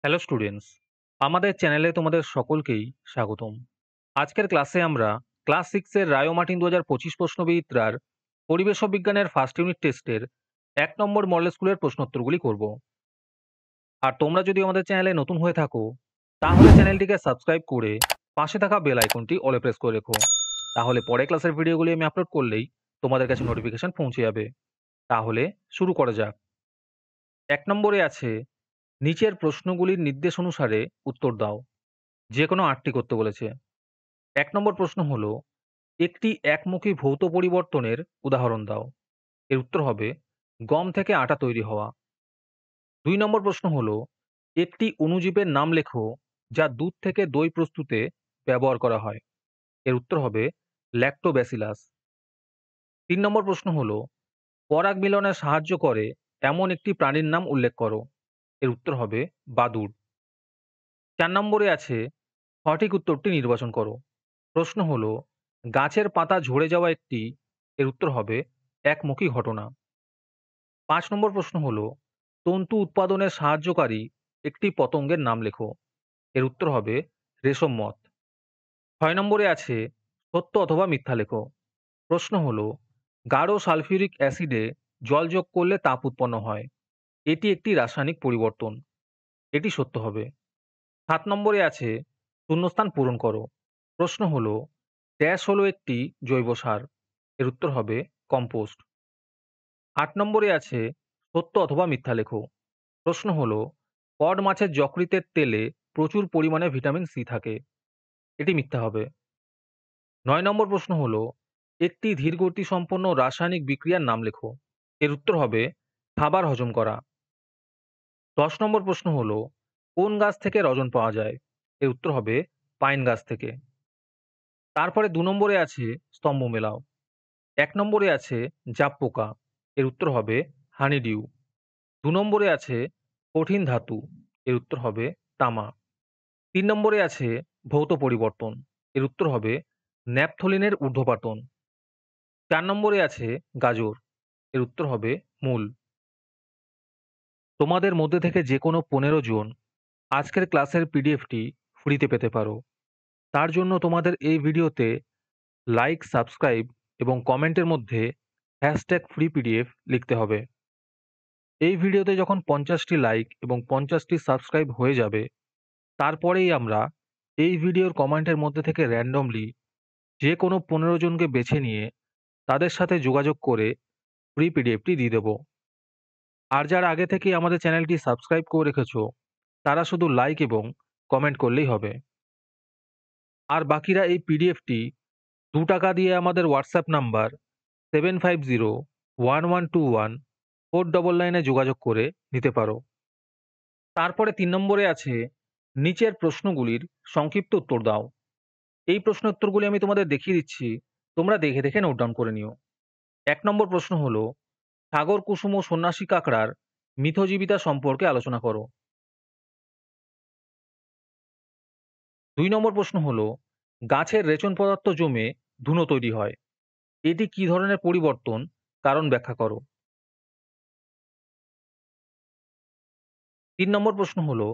Hello students, আমাদের চ্যানেলে তোমাদের সকলকেই স্বাগতম। আজকের ক্লাসে আমরা ক্লাস 6 এর রায়ো মার্টিন 2025 প্রশ্নবিচিত্রার পরিবেশ বিজ্ঞানের ফার্স্ট ইউনিট টেস্টের 1 নম্বর মডেল স্কুলের প্রশ্নোত্তরগুলি করব। আর তোমরা যদি আমাদের চ্যানেলে নতুন হয়ে থাকো তাহলে চ্যানেলটিকে সাবস্ক্রাইব করে পাশে থাকা বেল আইকনটি অলে প্রেস করে রেখো। তাহলে পরে ক্লাসের ভিডিওগুলি আমি আপলোড করলেই তোমাদের কাছে নোটিফিকেশন পৌঁছে যাবে। তাহলে শুরু করা যাক। 1 নম্বরে আছে, নিচের প্রশ্নগুলির নির্দেশ অনুসারে উত্তর দাও। যে কোনো ৮টি করতে বলেছে। ১ নম্বর প্রশ্ন হলো, একটি একমুখী ভৌত পরিবর্তনের উদাহরণ দাও। এর উত্তর হবে গম থেকে আটা তৈরি হওয়া। ২ নম্বর প্রশ্ন হলো, একটি অণুজীবের নাম লেখো যা দুধ থেকে দই প্রস্তুতে ব্যবহার করা হয়। এর উত্তর হবে ল্যাক্টোব্যাসিলাস। ৩ নম্বর প্রশ্ন হলো, পরাগ মিলনে সাহায্য করে এমন একটি প্রাণীর নাম উল্লেখ করো। এর উত্তর হবে বাদুড়। ৪ নম্বরে আছে, সঠিক উত্তরটি নির্বাচন করো। প্রশ্ন হলো, গাছের পাতা ঝরে যাওয়া একটি, এর উত্তর হবে একমুখী ঘটনা। ৫ নম্বর প্রশ্ন হলো, তন্তু উৎপাদনে সাহায্যকারী একটি পতঙ্গের নাম লেখো। এর উত্তর হবে রেশম মথ। ৬ নম্বরে আছে, সত্য অথবা মিথ্যা লেখো। প্রশ্ন হলো, গাঢ় সালফিউরিক অ্যাসিডে জল যোগ করলে তাপ উৎপন্ন হয়। এটি একটি রাসায়নিক পরিবর্তন। এটি সত্য হবে। ৭ নম্বরে আছে, শূন্যস্থান পূরণ করো। প্রশ্ন হলো, ড্যাশ হলো একটি জৈব সার। এর উত্তর হবে কম্পোস্ট। ৮ নম্বরে আছে, সত্য অথবা মিথ্যা লেখো। প্রশ্ন হলো, কড মাছের যকৃতের তেলে প্রচুর পরিমাণে ভিটামিন সি থাকে। এটি মিথ্যা হবে। ৯ নম্বর প্রশ্ন হলো, একটি ধীরগতি সম্পন্ন রাসায়নিক বিক্রিয়ার নাম লেখো। এর উত্তর হবে খাবার হজম করা। ১০ নম্বর প্রশ্ন হলো, কোন গাছ থেকে রজন পাওয়া যায়। এর উত্তর হবে পাইন গাছ থেকে। তারপরে ২ নম্বরে আছে, স্তম্ভ মেলাও। ১ নম্বরে আছে জাপ পোকা। এর উত্তর হবে হানিডিউ। ২ নম্বরে আছে কঠিন ধাতু। এর উত্তর হবে তামা। ৩ নম্বরে আছে ভৌত পরিবর্তন। এর উত্তর হবে ন্যাপথলিনের ঊর্ধ্বপাতন। ৪ নম্বরে আছে গাজর। এর উত্তর হবে মূল। তোমাদের মধ্যে থেকে যে কোনো ১৫ জন আজকের ক্লাসের পিডিএফটি ফ্রিতে পেতে পারো। তার জন্য তোমাদের এই ভিডিওতে লাইক, সাবস্ক্রাইব এবং কমেন্টের মধ্যে #ফ্রি পিডিএফ লিখতে হবে। এই ভিডিওতে যখন ৫০টি লাইক এবং ৫০টি সাবস্ক্রাইব হয়ে যাবে, তারপরেই আমরা এই ভিডিওর কমেন্টের মধ্যে থেকে র্যান্ডমলি যে কোনো ১৫ জনকে বেছে নিয়ে তাদের সাথে যোগাযোগ করে ফ্রি পিডিএফটি দিয়ে দেব। আর যারা আগে থেকেই আমাদের চ্যানেলটি সাবস্ক্রাইব করে রেখেছো, তারা শুধু লাইক এবং কমেন্ট করলেই হবে। আর বাকিরা এই পিডিএফটি ৳২ দিয়ে আমাদের হোয়াটসঅ্যাপ নাম্বার 7501121499 এ যোগাযোগ করে নিতে পারো। তারপরে ৩ নম্বরে আছে, নিচের প্রশ্নগুলির সংক্ষিপ্ত উত্তর দাও। এই প্রশ্ন উত্তরগুলি আমি তোমাদের দেখিয়ে দিচ্ছি, তোমরা দেখে দেখে নোট ডাউন করে নিও। ১ নম্বর প্রশ্ন হলো, সাগর কুসুম ও সন্ন্যাসী কাঁকড়ার মিথজীবিতা সম্পর্কে আলোচনা করো। ২ নম্বর প্রশ্ন হলো, গাছের রেচন পদার্থ জমে ধুনো তৈরি হয়। এটি কি ধরনের পরিবর্তন, কারণ ব্যাখ্যা করো। ৩ নম্বর প্রশ্ন হলো,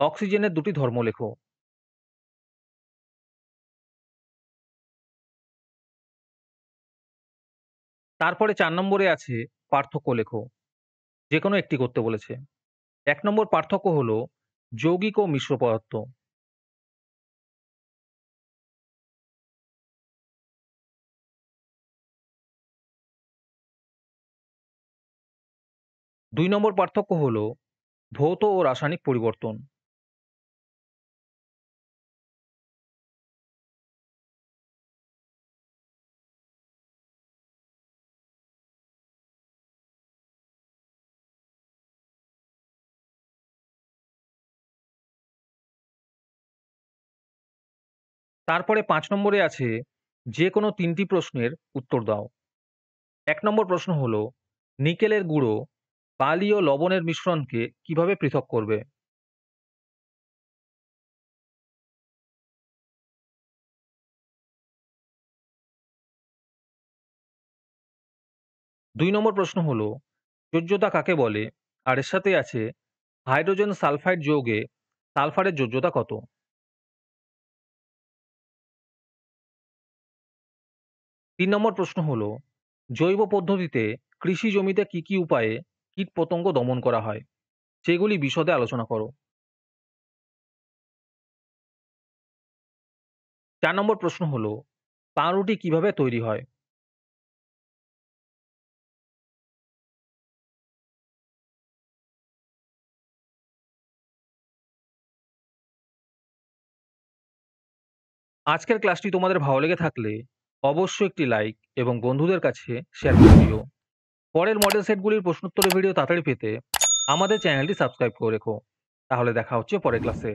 অক্সিজেনের দুটি ধর্ম লেখো। তারপরে ৪ নম্বরে আছে পার্থক্য লেখো। যে কোনো একটি করতে বলেছে। ১ নম্বর পার্থক্য হলো যৌগিক ও মিশ্র পদার্থ। ২ নম্বর পার্থক্য হলো ভৌত ও রাসায়নিক পরিবর্তন। তারপরে ৫ নম্বরে আছে যে কোনো ৩টি প্রশ্নের উত্তর দাও। ১ নম্বর প্রশ্ন হলো, নিকেলের গুঁড়ো বালি ও লবণের মিশ্রণকে কিভাবে পৃথক করবে। ২ নম্বর প্রশ্ন হলো, যোজ্যতা কাকে বলে, আর এর সাথে আছে হাইড্রোজেন সালফাইড যৌগে সালফারের যোজ্যতা কত? ৩ নম্বর প্রশ্ন হলো, জৈব পদ্ধতিতে কৃষি জমিতে কি কি উপায়ে কীটপতঙ্গ দমন করা হয়? সেগুলি বিশদে আলোচনা করো। ৪ নম্বর প্রশ্ন হলো, পাউরুটি কিভাবে তৈরি হয়? আজকের ক্লাসটি তোমাদের ভালো লেগে থাকলে অবশ্যই একটি লাইক এবং বন্ধুদের কাছে শেয়ার করে দিও। পরের মডেল সেটগুলির প্রশ্নোত্তরের ভিডিও তাড়াতাড়ি পেতে আমাদের চ্যানেলটি সাবস্ক্রাইব করে রেখো। তাহলে দেখা হচ্ছে পরের ক্লাসে।